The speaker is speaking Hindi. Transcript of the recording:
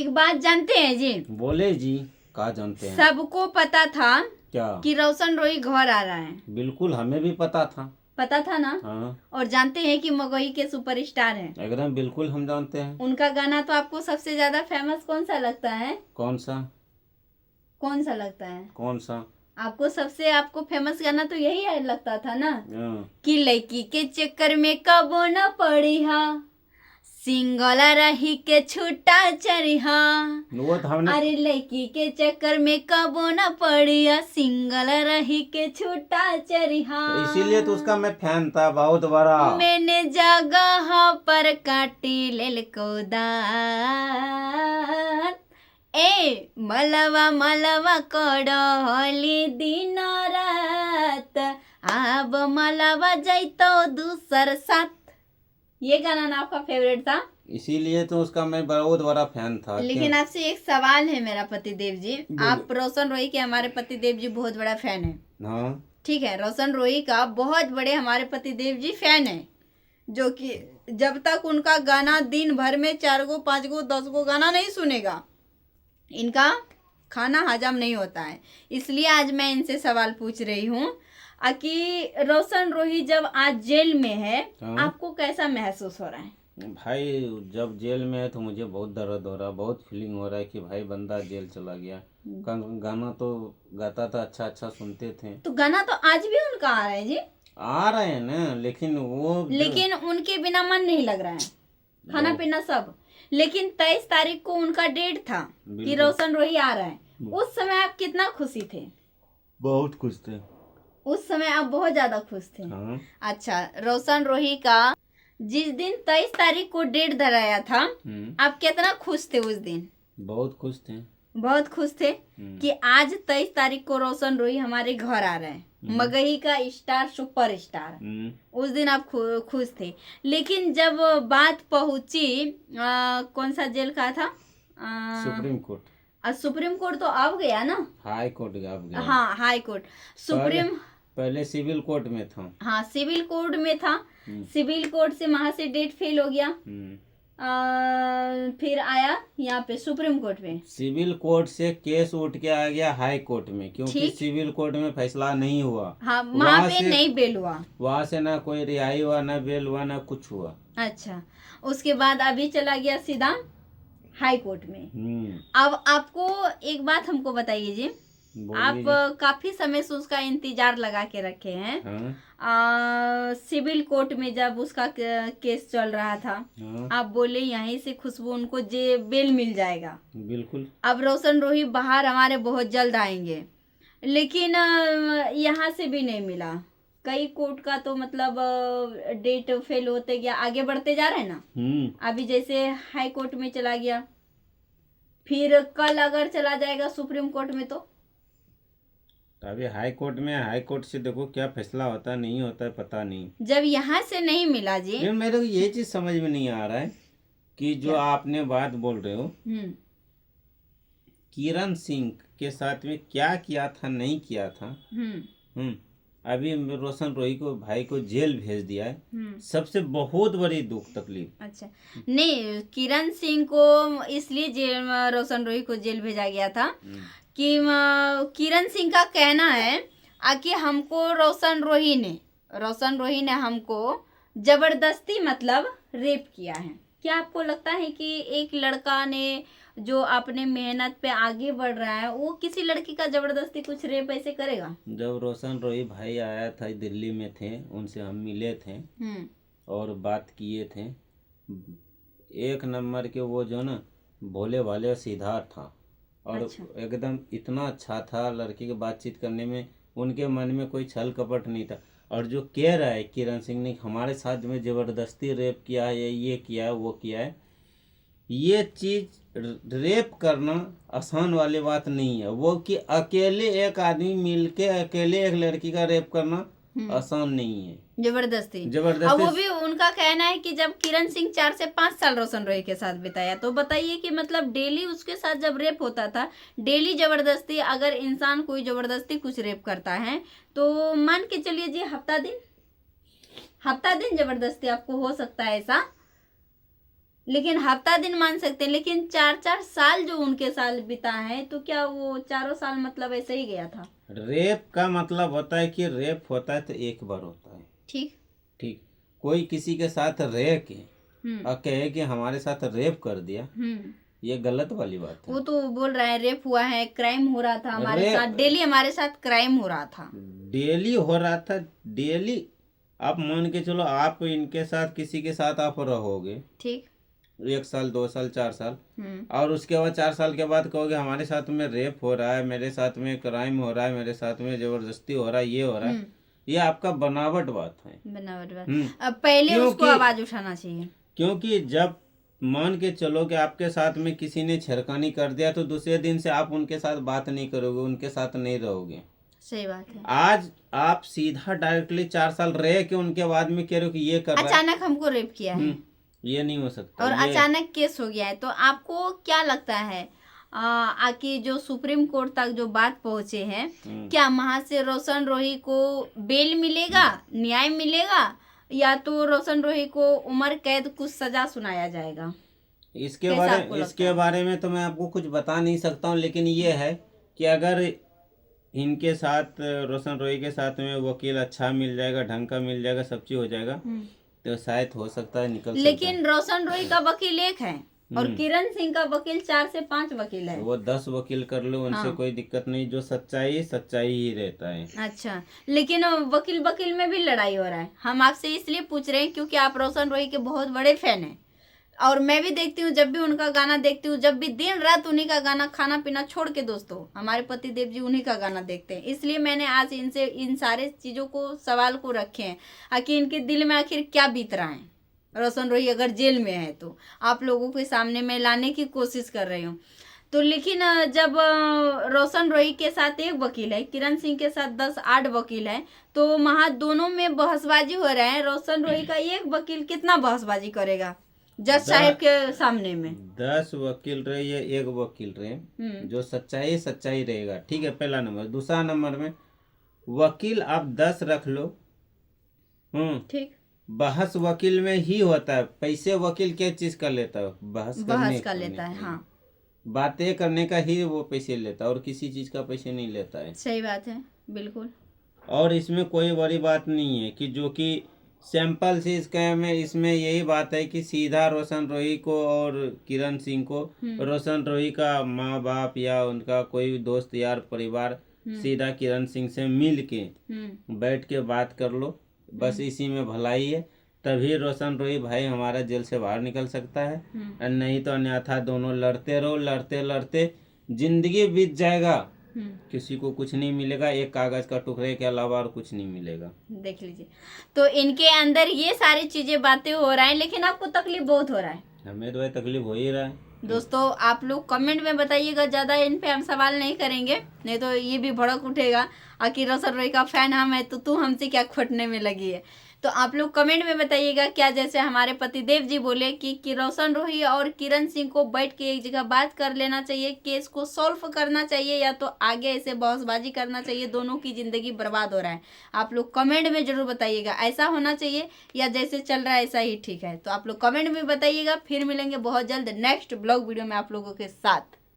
एक बात जानते हैं जी? बोले जी। कहा जानते हैं? सबको पता था क्या? कि रोशन रोही घर आ रहा है। बिल्कुल, हमें भी पता था। पता था ना? हाँ। और जानते हैं कि मगही के सुपरस्टार हैं। एकदम बिल्कुल हम जानते हैं। उनका गाना तो आपको सबसे ज्यादा फेमस कौन सा लगता है? कौन सा? कौन सा लगता है कौन सा? आपको फेमस गाना तो यही है लगता था ना, हाँ। कि लड़की के चक्कर में कबो न पड़ी हा, सिंगल रही के छूटा चरिहा। वो तो हमने अरे लड़की के चक्कर में कबो न पड़ी हा, सिंगल रही के छूटा चरिहा। तो इसीलिए तो उसका मैं फैन था बहुत बड़ा। मैंने जगह पर काटी लेल को दान, ए मलवा मलवा कड़हली दिन रात, अब मलवा जैतो दूसर साथ। ये गाना ना आपका फेवरेट था? इसीलिए तो उसका मैं बहुत बड़ा फैन था। लेकिन आपसे एक सवाल है मेरा पतिदेव जी, आप रोशन रोही के हमारे पतिदेव जी बहुत बड़ा फैन है। हाँ। ठीक है, रोशन रोही का बहुत बड़े हमारे पतिदेव जी फैन है, जो कि जब तक उनका गाना दिन भर में 4 गो 5 गो 10 गो गाना नहीं सुनेगा, इनका खाना हजम नहीं होता है। इसलिए आज मैं इनसे सवाल पूछ रही हूँ कि रोशन रोही जब आज जेल में है, हाँ। आपको कैसा महसूस हो रहा है? भाई जब जेल में है तो मुझे बहुत दर्द हो रहा है, बहुत फीलिंग हो रहा है कि भाई बंदा जेल चला गया। गाना तो गाता था, अच्छा अच्छा सुनते थे। तो गाना तो आज भी उनका आ रहा है जी। आ रहे हैं ना, लेकिन लेकिन उनके बिना मन नहीं लग रहा है, खाना पीना सब। लेकिन 23 तारीख को उनका डेट था कि रोशन रोही आ रहा है। उस समय आप कितना खुशी थे? बहुत खुश थे। उस समय आप बहुत ज्यादा खुश थे। हाँ। अच्छा, रोशन रोही का जिस दिन 23 तारीख को डेट धराया था, आप कितना खुश थे उस दिन? बहुत खुश थे। बहुत खुश थे कि आज 23 तारीख को रोशन रोही हमारे घर आ रहे हैं, मगही का स्टार सुपर स्टार। उस दिन आप खुश थे। लेकिन जब बात पहुंची कौन सा जेल का था? Supreme court. सुप्रीम कोर्ट तो अब गया ना? हाई कोर्ट अब गया। हाँ, हाई कोर्ट। सुप्रीम पहले सिविल कोर्ट में था। हाँ, सिविल कोर्ट में था। सिविल कोर्ट से वहां से डेट फेल हो गया। फिर आया यहाँ पे सुप्रीम कोर्ट में। सिविल कोर्ट से केस उठ के आ गया हाई कोर्ट में, क्योंकि सिविल कोर्ट में फैसला नहीं हुआ। हाँ, वहाँ पे नहीं बेल हुआ। वहाँ से ना कोई रिहाई हुआ, ना बेल हुआ, ना कुछ हुआ। अच्छा, उसके बाद अभी चला गया सीधा हाई कोर्ट में। अब आपको एक बात हमको बताइए जी, आप काफी समय से उसका इंतजार लगा के रखे हैं। हाँ। सिविल कोर्ट में जब उसका केस चल रहा था, आप बोले यहीं से खुशबू उनको बेल मिल जाएगा। बिल्कुल। अब रोशन रोही बाहर हमारे बहुत जल्द आएंगे, लेकिन यहाँ से भी नहीं मिला। कई कोर्ट का तो मतलब डेट फेल होते गया, आगे बढ़ते जा रहे हैं ना। अभी जैसे हाई कोर्ट में चला गया, फिर कल अगर चला जाएगा सुप्रीम कोर्ट में, तो अभी हाई कोर्ट में, हाई कोर्ट से देखो क्या फैसला होता है नहीं होता है पता नहीं। जब यहाँ से नहीं मिला जी, मेरे को ये चीज समझ में नहीं आ रहा है कि जो आपने बात बोल रहे हो, किरण सिंह के साथ में क्या किया था नहीं किया था। अभी रोशन रोही को भाई को जेल भेज दिया है, सबसे बहुत बड़ी दुख तकलीफ। अच्छा, नहीं, किरण सिंह को इसलिए रोशन रोही को जेल भेजा गया था कि किरण सिंह का कहना है कि हमको रोशन रोही ने हमको जबरदस्ती मतलब रेप किया है। क्या आपको लगता है कि एक लड़का ने जो अपने मेहनत पे आगे बढ़ रहा है, वो किसी लड़की का जबरदस्ती कुछ रेप ऐसे करेगा? जब रोशन रोही भाई आया था, दिल्ली में थे, उनसे हम मिले थे और बात किए थे। एक नंबर के वो जो ना भोले भाले सीधा था, और एकदम इतना अच्छा था लड़की के बातचीत करने में, उनके मन में कोई छल कपट नहीं था। और जो कह रहा है किरण सिंह ने हमारे साथ में जबरदस्ती रेप किया है, ये किया है, वो किया है, ये चीज रेप करना आसान वाली बात नहीं है। वो कि अकेले एक आदमी मिलके अकेले एक लड़की का रेप करना आसान नहीं है। जबरदस्ती। अब वो भी उनका कहना है कि जब किरण सिंह 4 से 5 साल रोशन रोही के साथ बिताया, तो बताइए कि मतलब डेली उसके साथ जब रेप होता था, डेली जबरदस्ती, अगर इंसान कोई जबरदस्ती कुछ रेप करता है तो मान के चलिए जी हफ्ता दिन जबरदस्ती आपको हो सकता है ऐसा। लेकिन हफ्ता दिन मान सकते हैं, लेकिन 4-4 साल जो उनके साल बिता है, तो क्या वो चारों साल मतलब ऐसे ही गया था? रेप का मतलब होता है कि रेप होता है तो एक बार होता है। ठीक। ठीक। कोई किसी के साथ रह के हम्म। और कहे कि हमारे साथ रेप कर दिया, ये गलत वाली बात है। वो तो बोल रहा है रेप हुआ है, क्राइम हो रहा था हमारे रेप- साथ, डेली हमारे साथ क्राइम हो रहा था। डेली हो रहा था, डेली। आप मान के चलो, आप इनके साथ किसी के साथ आप रहोगे ठीक। 1 साल 2 साल 4 साल, हम्म। और उसके बाद 4 साल के बाद कहोगे हमारे साथ में रेप हो रहा है, मेरे साथ में क्राइम हो रहा है, मेरे साथ में जबरदस्ती हो रहा है, ये हो रहा है, ये आपका बनावट बात है। बनावट बात। हम्म। अब पहले उसको क्योंकि- आवाज उठाना चाहिए। क्योंकि जब मान के चलो कि आपके साथ में किसी ने छेड़खानी कर दिया, तो दूसरे दिन से आप उनके साथ बात नहीं करोगे, उनके साथ नहीं रहोगे। सही बात है। आज आप सीधा डायरेक्टली 4 साल रह के उनके बाद में कह रहे हो कि ये कर रहा है। अचानक हमको रेप किया है ये नहीं हो सकता। और ये अचानक केस हो गया है, तो आपको क्या लगता है आके जो सुप्रीम कोर्ट तक जो बात पहुंचे हैं, क्या वहां से रोशन रोही को बेल मिलेगा, न्याय मिलेगा, या तो रोशन रोही को उम्र कैद कुछ सजा सुनाया जाएगा? इसके बारे में तो मैं आपको कुछ बता नहीं सकता हूँ, लेकिन ये है कि अगर इनके साथ रोशन रोही के साथ में वकील अच्छा मिल जाएगा, ढंग का मिल जाएगा, सब चीज हो जाएगा, तो शायद हो सकता है निकल सकता है। लेकिन रोशन रोही का वकील एक है और किरण सिंह का वकील 4 से 5 वकील है। वो 10 वकील कर लो, उनसे कोई दिक्कत नहीं, जो सच्चाई सच्चाई ही रहता है। अच्छा, लेकिन वकील में भी लड़ाई हो रहा है। हम आपसे इसलिए पूछ रहे हैं क्योंकि आप रोशन रोही के बहुत बड़े फैन हैं, और मैं भी देखती हूँ, जब भी उनका गाना देखती हूँ, जब भी दिन रात उन्हीं का गाना, खाना पीना छोड़ के दोस्तों, हमारे पति देव जी उन्हीं का गाना देखते हैं। इसलिए मैंने आज इनसे इन सारे चीज़ों को, सवाल को रखे हैं कि इनके दिल में आखिर क्या बीत रहा है। रोशन रोही अगर जेल में है तो आप लोगों के सामने मैं लाने की कोशिश कर रही हूँ। तो लेकिन जब रोशन रोही के साथ एक वकील है, किरण सिंह के साथ 10-8 वकील हैं, तो वहाँ दोनों में बहसबाजी हो रहा है। रोशन रोही का एक वकील कितना बहसबाजी करेगा जज साहब के सामने में? 10 वकील रहे या एक वकील रहे, जो सच्चाई सच्चाई रहेगा, ठीक है, पहला नंबर। दूसरा नंबर में वकील आप 10 रख लो, ठीक, बहस वकील में ही होता है। पैसे वकील क्या चीज का लेता है? बहस का लेता है। हाँ, बातें करने का ही वो पैसे लेता है, और किसी चीज का पैसे नहीं लेता है। सही बात है, बिल्कुल। और इसमें कोई बड़ी बात नहीं है कि जो कि सैंपल से स्कैम है, इसमें यही बात है कि सीधा रोशन रोही को और किरण सिंह को, रोशन रोही का माँ बाप या उनका कोई दोस्त यार परिवार सीधा किरण सिंह से मिल के बैठ के बात कर लो, बस इसी में भलाई है। तभी रोशन रोही भाई हमारा जेल से बाहर निकल सकता है, और नहीं तो अन्यथा दोनों लड़ते रहो, लड़ते लड़ते जिंदगी बीत जाएगा, किसी को कुछ नहीं मिलेगा, एक कागज का टुकड़े के अलावा और कुछ नहीं मिलेगा। देख लीजिए, तो इनके अंदर ये सारी चीजें बातें हो रहा है, लेकिन आपको तकलीफ बहुत हो रहा है। हमें तो भाई तकलीफ हो ही रहा है। दोस्तों आप लोग कमेंट में बताइएगा, ज्यादा इन पे हम सवाल नहीं करेंगे, नहीं तो ये भी भड़क उठेगा आखिर रोशन रोही का फैन हम है तो तू हमसे क्या खोटने में लगी है। तो आप लोग कमेंट में बताइएगा, क्या जैसे हमारे पतिदेव जी बोले कि रोशन रोही और किरण सिंह को बैठ के एक जगह बात कर लेना चाहिए, केस को सॉल्व करना चाहिए, या तो आगे ऐसे बहसबाजी करना चाहिए, दोनों की जिंदगी बर्बाद हो रहा है। आप लोग कमेंट में जरूर बताइएगा, ऐसा होना चाहिए या जैसे चल रहा है ऐसा ही ठीक है। तो आप लोग कमेंट में बताइएगा। फिर मिलेंगे बहुत जल्द नेक्स्ट ब्लॉग वीडियो में आप लोगों के साथ।